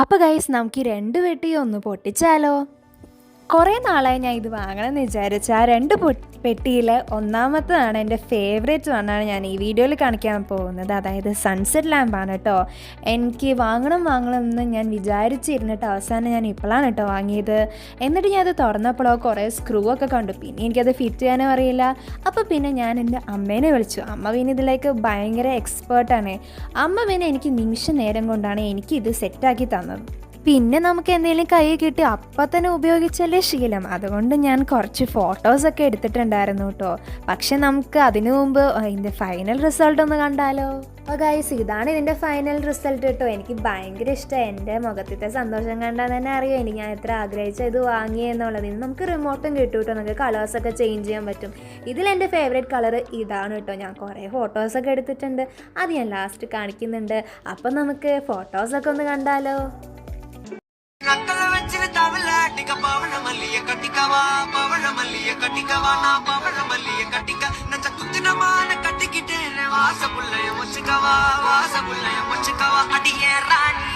അപ്പോൾ ഗൈസ് നമുക്ക് ഈ 2 പെട്ടിയും ഒന്ന് പൊട്ടിച്ചാലോ? കുറേ നാളായി ഞാൻ ഇത് വാങ്ങണമെന്ന് വിചാരിച്ചു. ആ 2 പെട്ടിയിൽ ഒന്നാമത്തതാണ് എൻ്റെ ഫേവറേറ്റ് വണ്ണാണ് ഞാൻ ഈ വീഡിയോയിൽ കാണിക്കാൻ പോകുന്നത്. അതായത് സൺസെറ്റ് ലാമ്പാണ് കേട്ടോ. എനിക്ക് വാങ്ങണം എന്ന് ഞാൻ വിചാരിച്ചിരുന്നിട്ട് അവസാനം ഞാൻ ഇപ്പോഴാണ് കേട്ടോ വാങ്ങിയത്. എന്നിട്ട് ഞാൻ അത് തുറന്നപ്പോഴോ കുറേ സ്ക്രൂ ഒക്കെ കണ്ടു. പിന്നെ എനിക്കത് ഫിറ്റ് ചെയ്യാനും അറിയില്ല. അപ്പോൾ പിന്നെ ഞാൻ എൻ്റെ അമ്മേനെ വിളിച്ചു. അമ്മ പിന്നെ ഇതിലേക്ക് ഭയങ്കര എക്സ്പേർട്ടാണ്. അമ്മ പിന്നെ എനിക്ക് നിമിഷ നേരം കൊണ്ടാണ് എനിക്കിത് സെറ്റാക്കി തന്നത്. പിന്നെ നമുക്ക് എന്തെങ്കിലും കൈ കിട്ടി അപ്പം തന്നെ ഉപയോഗിച്ചല്ലേ ശീലം. അതുകൊണ്ട് ഞാൻ കുറച്ച് ഫോട്ടോസൊക്കെ എടുത്തിട്ടുണ്ടായിരുന്നു കേട്ടോ. പക്ഷെ നമുക്ക് അതിനു മുമ്പ് ഇതിൻ്റെ ഫൈനൽ റിസൾട്ട് ഒന്ന് കണ്ടാലോ? അപ്പോൾ ഗൈസ്, ഇതാണ് ഇതിൻ്റെ ഫൈനൽ റിസൾട്ട് കേട്ടോ. എനിക്ക് ഭയങ്കര ഇഷ്ടമായി. എൻ്റെ മുഖത്തിൻ്റെ സന്തോഷം കണ്ടാൽ തന്നെ അറിയാം എനിക്ക് ഞാൻ എത്ര ആഗ്രഹിച്ച ഇത് വാങ്ങിയെന്നുള്ളത്. ഇന്ന് നമുക്ക് റിമോട്ടും കിട്ടും കേട്ടോ. നമുക്ക് കളേഴ്സൊക്കെ ചേഞ്ച് ചെയ്യാൻ പറ്റും. ഇതിലെൻ്റെ ഫേവറേറ്റ് കളർ ഇതാണ് കേട്ടോ. ഞാൻ കുറേ ഫോട്ടോസൊക്കെ എടുത്തിട്ടുണ്ട്. അത് ഞാൻ ലാസ്റ്റ് കാണിക്കുന്നുണ്ട്. അപ്പം നമുക്ക് ഫോട്ടോസൊക്കെ ഒന്ന് കണ്ടാലോ? నక్కల వెంచిన తవలాటిక పవన మల్లియ కటికవా పవన మల్లియ కటికవా నా పవన మల్లియ కటిక నచ్చ కుత్తిన మాన కటికిటే వాస పుల్లయ ముచ్చకవా అడియే రాణి